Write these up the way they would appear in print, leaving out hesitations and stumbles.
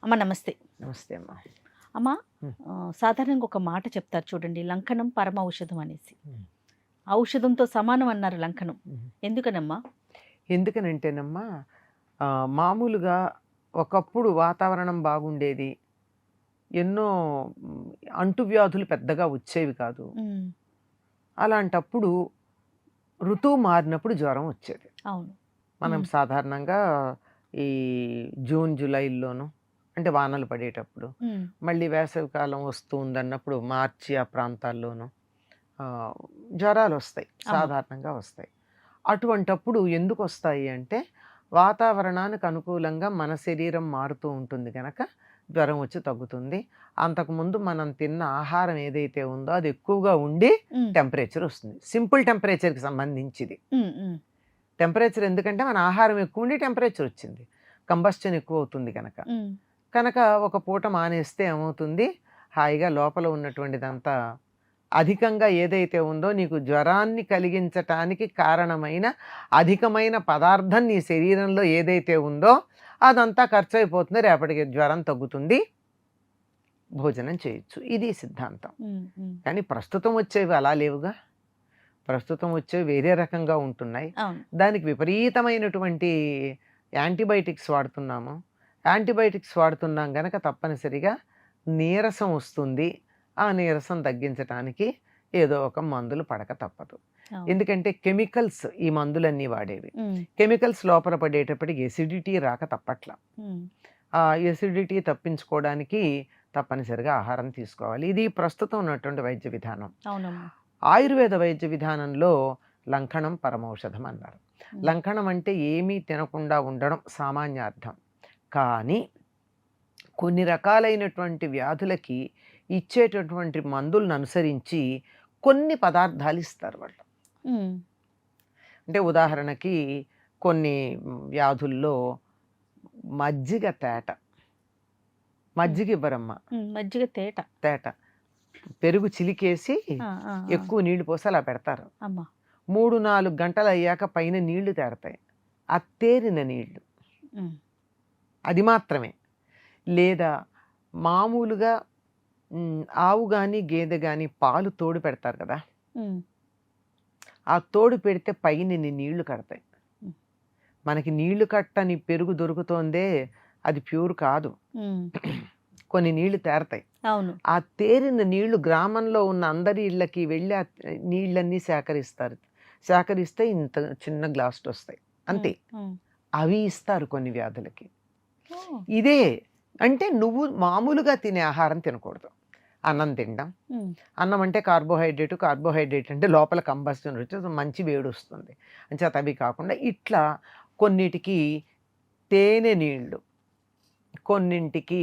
అమ్మ నమస్తే. నమస్తే అమ్మా. అమ్మ హ్మ్. సాధారణంగా ఒక మాట చెప్తారు చూడండి, లంకనం పరమ ఔషధం అనేసి. హ్మ్. ఔషధంతో సమానం అన్నారు లంకనం. హ్మ్. ఎందుకనమ్మా? ఎందుకనంటేనమ్మా, మామూలుగా ఒకప్పుడు వాతావరణం బాగుండేది. ఎన్నో హ్మ్, అంటువ్యాధులు పెద్దగా వచ్చేవి కాదు. హ్మ్. అలాంటప్పుడు ఋతువు మారినప్పుడు జ్వరం వచ్చేది. అవును. మనం హ్మ్. సాధారణంగా ఈ జూన్, జూలైల్లోనూ అంటే వానలు పడేటప్పుడు, హ్మ్. మళ్ళీ వేసవికాలం వస్తూ ఉందన్నప్పుడు మార్చి ఆ ప్రాంతాల్లోనూ ఆహ్, జ్వరాలొస్తాయి. అవును. సాధారణంగా వస్తాయి. అటువంటప్పుడు ఎందుకొస్తాయి అంటే, వాతావరణానికి అనుకూలంగా మన శరీరం మారుతూ ఉంటుంది గనక, జ్వరం వచ్చి తగ్గుతుంది. అంతకుముందు మనం తిన్న ఆహారం ఏదైతే ఉందో అది ఎక్కువగా ఉండి హ్మ్. టెంపరేచర్ వస్తుంది. సింపుల్ టెంపరేచర్‌కి సంబంధించిది. హ్మ్. హ్మ్. టెంపరేచర్ ఎందుకంటే మన ఆహారం ఎక్కువుండి టెంపరేచర్ వచ్చింది. కంబస్షన్ ఎక్కువవుతుంది గనక. హ్మ్. కనుక ఒక పూట మానేస్తే ఏమవుతుంది, హాయిగా లోపల ఉన్నటువంటిదంతా అధికంగా ఏదైతే ఉందో నీకు జ్వరాన్ని కలిగించటానికి కారణమైన అధికమైన పదార్థం నీ శరీరంలో ఏదైతే ఉందో అదంతా ఖర్చయిపోతుంది. రేపటికి జ్వరం తగ్గుతుంది. భోజనం చేయొచ్చు. ఇది సిద్ధాంతం. హ్మ్. హ్మ్. కానీ ప్రస్తుతం వచ్చేవి అలా లేవుగా. ప్రస్తుతం వచ్చేవి వేరే రకంగా ఉంటున్నాయి. అవును. దానికి విపరీతమైనటువంటి యాంటీబయోటిక్స్ వాడుతున్నాము. యాంటీబయోటిక్స్ వాడుతున్నాం గనక తప్పనిసరిగా నీరసం వస్తుంది. ఆ నీరసం తగ్గించటానికి ఏదో ఒక మందులు పడక తప్పదు. అవును. ఎందుకంటే కెమికల్స్ ఈ మందులన్నీ వాడేవి. హ్మ్. కెమికల్స్ లోపల పడేటప్పటికి ఎసిడిటీ రాక తప్పట్ల. హ్మ్. ఆ ఎసిడిటీ తప్పించుకోవడానికి తప్పనిసరిగా ఆహారం తీసుకోవాలి. ఇది ప్రస్తుతం ఉన్నటువంటి వైద్య విధానం. అవునమ్మా. ఆయుర్వేద వైద్య విధానంలో లంకణం పరమౌషధం అన్నారు. హ్మ్. లంకణం అంటే ఏమీ తినకుండా ఉండడం సామాన్యార్థం. కానీ కొన్ని రకాలైనటువంటి వ్యాధులకి ఇచ్చేటటువంటి మందులను అనుసరించి కొన్ని పదార్థాలు ఇస్తారు వాళ్ళు. హ్మ్. అంటే ఉదాహరణకి కొన్ని వ్యాధుల్లో మజ్జిగ తేట. హ్మ్. మజ్జిగ ఇవ్వరమ్మా. హ్మ్. మజ్జిగ తేట. తేట. పెరుగు చిలికేసి ఆ! ఆ! ఆ! ఎక్కువ నీళ్లు పోసి అలా పెడతారు. అమ్మ. 3, 4 గంటలయ్యాక పైన నీళ్లు తేరతాయి. ఆ తేరిన నీళ్లు. హ్మ్. అది మాత్రమే. లేదా మామూలుగా ఆవు గాని, గేదె గాని పాలు తోడు పెడతారు కదా! హ్మ్. ఆ తోడు పెడితే పైనిన్ని నీళ్లు కడతాయి. హ్మ్. మనకి నీళ్లు కట్టని పెరుగు దొరుకుతోందే అది ప్యూర్ కాదు. హ్మ్. కొన్ని నీళ్లు తేరతాయి. అవును. ఆ తేరిన నీళ్లు గ్రామంలో ఉన్న అందరి ఇళ్ళకి వెళ్ళి ఆ నీళ్ళన్నీ సేకరిస్తారు. సేకరిస్తే ఇంత చిన్న గ్లాసులొస్తాయి. హ్మ్. అంతే. హ్మ్. అవి ఇస్తారు కొన్ని వ్యాధులకి. ఓహ్! ఇదే అంటే నువ్వు మామూలుగా తినే ఆహారం తినకూడదు. అన్నం తినడం. హ్మ్. అన్నం అంటే కార్బోహైడ్రేట్, కార్బోహైడ్రేట్ అంటే లోపల కంబస్షన్ వచ్చి మంచి వేడొస్తుంది. అంచేత అవి కాకుండా ఇట్లా కొన్నిటికి తేనె నీళ్ళు, కొన్నింటికి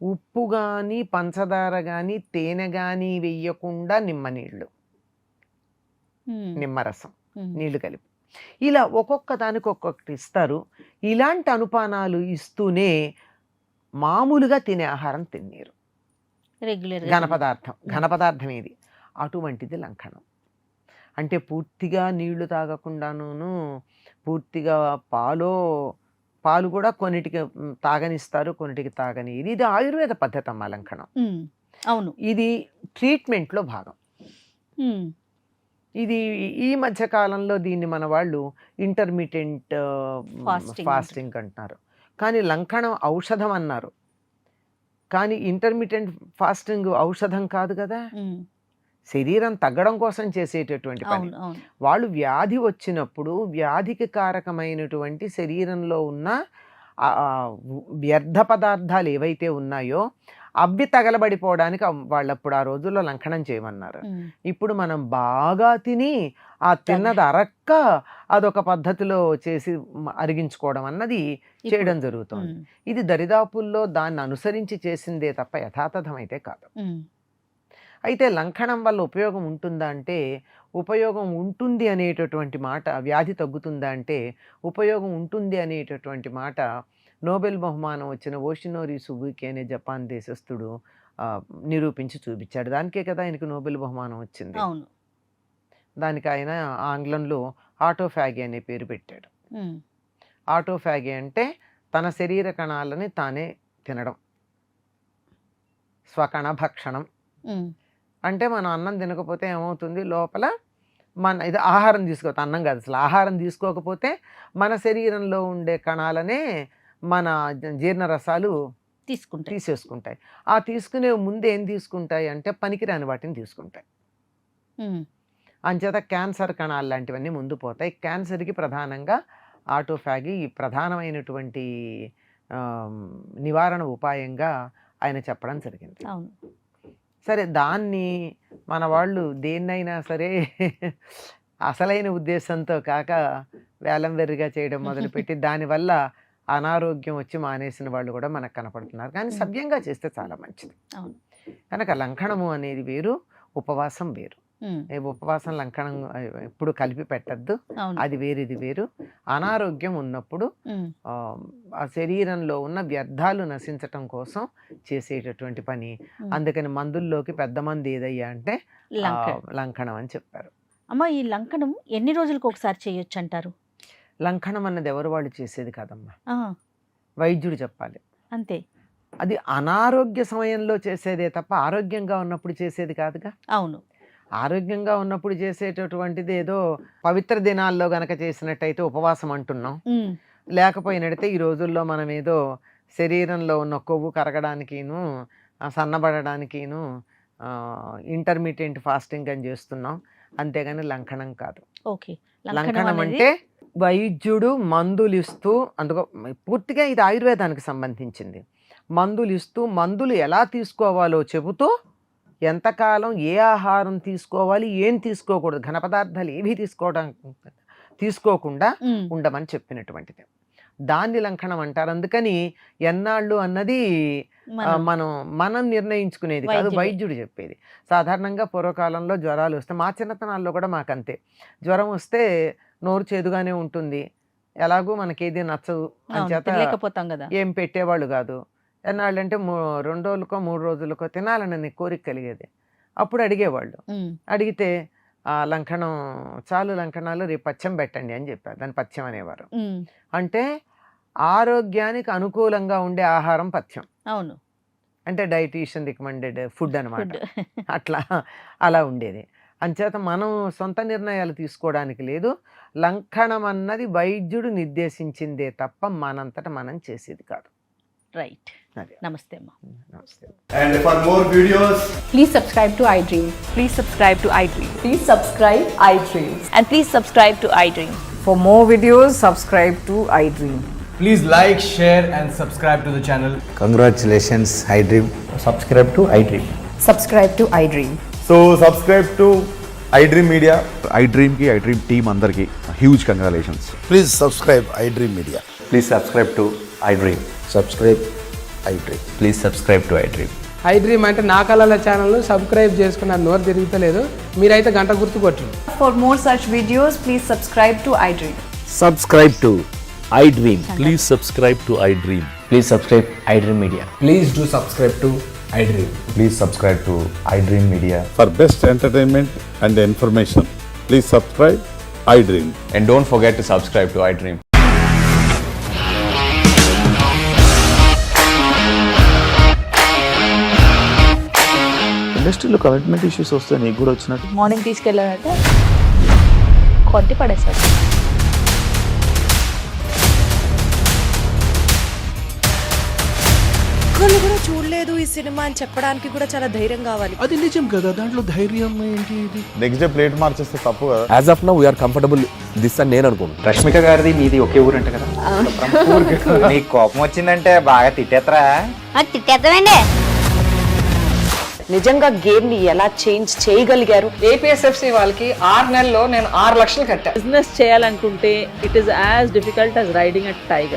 ఉప్పు గాని, పంచదార గాని, తేనె గాని వెయ్యకుండా నిమ్మ నీళ్ళు, హ్మ్. నిమ్మరసం హ్మ్. నీళ్లు కలిపి. ఇలా ఒక్కొక్క దానికి ఒక్కొక్కటి ఇస్తారు. ఇలాంటి అనుపానాలు ఇస్తూనే మామూలుగా తినే ఆహారం తిననీయరు. రెగ్యులర్‌గా తినేది. హ్మ్. ఘన పదార్థం ఏది. అటువంటిది లంకణం. అంటే పూర్తిగా నీళ్లు తాగకుండానూను, పూర్తిగా పాలో పాలు కూడా కొన్నిటికి తాగనిస్తారు, కొన్నిటికి తాగనీయరు. ఇది ఆయుర్వేద పద్ధతమ్మా లంకణం. హ్మ్. అవును. ఇది ట్రీట్‌మెంట్‌లో భాగం. హ్మ్. ఇది ఈ మధ్య కాలంలో దీన్ని మన వాళ్ళు ఇంటర్మిటెంట్ ఫాస్టింగ్ అంటారు. ఫాస్టింగ్ అంటున్నారు. కానీ లంకణం ఔషధం అన్నారు. కానీ ఇంటర్మిటెంట్ ఫాస్టింగ్ ఔషధం కాదు గదా! హ్మ్. శరీరం తగ్గడం కోసం చేసేటటువంటి పని. అవును. అవును. వాళ్ళు వ్యాధి వచ్చినప్పుడు వ్యాధికి కారకమైనటువంటి శరీరంలో ఉన్న వ్యర్థ పదార్థాలు ఏవైతే ఉన్నాయో అవి తగలబడిపోవడానికి వాళ్ళప్పుడు ఆ రోజుల్లో లంకనం చేయమన్నారు. హ్మ్. ఇప్పుడు మనం బాగా తిని ఆ తిన్నది అరక్క అదొక పద్ధతిలో చేసి అరిగించుకోవడం అన్నది ఇప్పుడు. చేయడం జరుగుతోంది. హ్మ్. ఇది దరిదాపుల్లో దాన్ని అనుసరించి చేసిందే తప్ప యథాతథమైతే కాదు. హ్మ్. అయితే లంకణం వల్ల ఉపయోగం ఉంటుందా అంటే, ఉపయోగం ఉంటుంది అనేటటువంటి మాట, వ్యాధి తగ్గుతుందా అంటే, ఉపయోగం ఉంటుంది అనేటటువంటి మాట నోబెల్ బహుమానం వచ్చిన ఓషినోరి సుజుకి అనే జపాన్ దేశస్థుడు ఆహ్, నిరూపించి చూపించాడు. దానికే కదా ఆయనకి నోబెల్ బహుమానం వచ్చింది. అవును. దానికి ఆయన ఆంగ్లంలో ఆటోఫాగీ అనే పేరు పెట్టాడు. హ్మ్. ఆటోఫాగీ అంటే తన శరీర కణాలని తానే తినడం. స్వకణ భక్షణం. అంటే మనం అన్నం తినకపోతే ఏమవుతుంది, లోపల మన ఇది ఆహారం తీసుకోవచ్చు, అన్నం కాదు అసలు, ఆహారం తీసుకోకపోతే మన శరీరంలో ఉండే కణాలనే మన జీర్ణరసాలు తీసేసుకుంటాయి. ఆ తీసుకునే ముందు ఏం తీసుకుంటాయి అంటే పనికిరాని వాటిని తీసుకుంటాయి. అంచేత క్యాన్సర్ కణాలు లాంటివన్నీ ముందు పోతాయి. క్యాన్సర్కి ప్రధానంగా ఆటోఫాగి ప్రధానమైనటువంటి నివారణ ఉపాయంగా ఆయన చెప్పడం జరిగింది. సరే, దాన్ని మన వాళ్ళు దేన్నైనా సరే అసలైన ఉద్దేశంతో కాక వేలం వెర్రిగా చేయడం మొదలుపెట్టి దానివల్ల అనారోగ్యం వచ్చి మానేసిన వాళ్ళు కూడా మనకు కనపడుతున్నారు. కానీ సవ్యంగా చేస్తే చాలా మంచిది. కనుక లంకణము అనేది వేరు, ఉపవాసం వేరు. ఉపవాసం లంకణం ఎప్పుడు కలిపి పెట్టద్దు, అది వేరు ఇది వేరు. అనారోగ్యం ఉన్నప్పుడు ఆ శరీరంలో ఉన్న వ్యర్థాలు నశించటం కోసం చేసేటటువంటి పని. అందుకని మందుల్లోకి పెద్ద మంది ఏదయ్యా అంటే లంకణం అని చెప్పారు. అమ్మ, ఈ లంకణం ఎన్ని రోజులకు ఒకసారి చేయొచ్చు అంటారు? లంకణం అన్నది ఎవరు వాళ్ళు చేసేది కాదమ్మా, వైద్యుడు చెప్పాలి అంతే. అది అనారోగ్య సమయంలో చేసేదే తప్ప ఆరోగ్యంగా ఉన్నప్పుడు చేసేది కాదుగా. అవును, ఆరోగ్యంగా ఉన్నప్పుడు చేసేటటువంటిది ఏదో పవిత్ర దినాల్లో గనక చేసినట్టయితే ఉపవాసం అంటున్నాం. లేకపోయినట్టయితే ఈ రోజుల్లో మనం ఏదో శరీరంలో ఉన్న కొవ్వు కరగడానికిను సన్నబడడానికిను ఇంటర్మీడియట్ ఫాస్టింగ్ అని చేస్తున్నాం, అంతేగాని లంకణం కాదు. లంకణం అంటే వైద్యుడు మందులు ఇస్తూ, అందుకో పూర్తిగా ఇది ఆయుర్వేదానికి సంబంధించింది, మందులు ఇస్తూ మందులు ఎలా తీసుకోవాలో చెబుతూ ఎంతకాలం ఏ ఆహారం తీసుకోవాలి ఏం తీసుకోకూడదు, ఘన పదార్థాలు ఏవి తీసుకోకుండా ఉండమని చెప్పినటువంటిది. దాన్ని లంకణం అంటారు. అందుకని ఎన్నాళ్ళు అన్నది మనం నిర్ణయించుకునేది కాదు, వైద్యుడు చెప్పేది. సాధారణంగా పూర్వకాలంలో జ్వరాలు వస్తే, మా చిన్నతనాల్లో కూడా మాకంతే, జ్వరం వస్తే నోరు చేదుగానే ఉంటుంది, ఎలాగూ మనకేది నచ్చదు అని చేత ఏం పెట్టేవాళ్ళు కాదు. ఎన్నాళ్ళంటే 2 రోజులకో 3 రోజులకో తినాలని కోరిక కలిగేది. అప్పుడు అడిగేవాళ్ళు, అడిగితే లంకణం చాలు, లంకణాలు రేపు పచ్చం పెట్టండి అని చెప్పారు. దాన్ని పథ్యం అనేవారు. అంటే ఆరోగ్యానికి అనుకూలంగా ఉండే ఆహారం పథ్యం. అవును, అంటే డైటీషియన్ రికమెండెడ్ ఫుడ్ అనమాట. అలా ఉండేది. అంచేత మనం సొంత నిర్ణయాలు తీసుకోవడానికి లేదు. లంకణం అన్నది వైద్యుడు నిర్దేశించిందే తప్ప మనంతట మనం చేసేది కాదు. రైట్. నమస్తే అమ్మా. నమస్తే. And for more videos, please subscribe to iDream. Please subscribe to iDream. Please subscribe iDream. And please subscribe to iDream. For more videos, subscribe to iDream. please like, share and subscribe to the channel. Congratulations, iDream. Subscribe to iDream. Subscribe to iDream. So subscribe to iDream Media. iDream ki iDream team andarki huge congratulations. Please subscribe iDream Media. Please subscribe to iDream. Subscribe iDream. Please subscribe to iDream. iDream అంటే నా కళల ఛానల్ను subscribe చేసుకున్న నోరు తిరుగుతలేదు, మీరైతే గంట గుర్తు కొట్టండి. For more such videos, please subscribe to iDream. Subscribe to iDream. Please subscribe to iDream. Please subscribe iDream Media. Please do subscribe to iDream. Please subscribe to iDream Media. For best entertainment and information, please subscribe iDream. And don't forget to subscribe to iDream. ఇండస్ట్రీలో commitment issues వస్తే నీకు కూడా వచ్చినట్టు? Morning తీసుకెళ్ళాడంటే కొట్టి పడేస్తాడు. ఒక్కళ్ళు కూడా చూడలేదు ఈ సినిమా అని చెప్పడానికి కూడా చాలా ధైర్యం కావాలి. అది నిజం కదా, దాంట్లో ధైర్యం ఏంటి? ఇది నెక్స్ట్ డే ప్లేట్ మార్చేస్తే తప్పు కదా. As of now we are comfortable this అని నేను అనుకుంటున్నాను. రష్మిక గారిది మీది ఒకే ఊరు అంట కదా? నీకు కోపం వచ్చిందంటే బాగా తిట్టేత్తరా? తిట్టేద్దామండి. నిజంగా గేమ్ ని ఎలా చేంజ్ చేయగలిగారు? ఏపీఎస్ఎఫ్సి వాళ్ళకి 6 నెలల్లో నేను 6 లక్షలు కట్టా. బిజినెస్ చేయాలనుకుంటే it is as difficult as riding a tiger.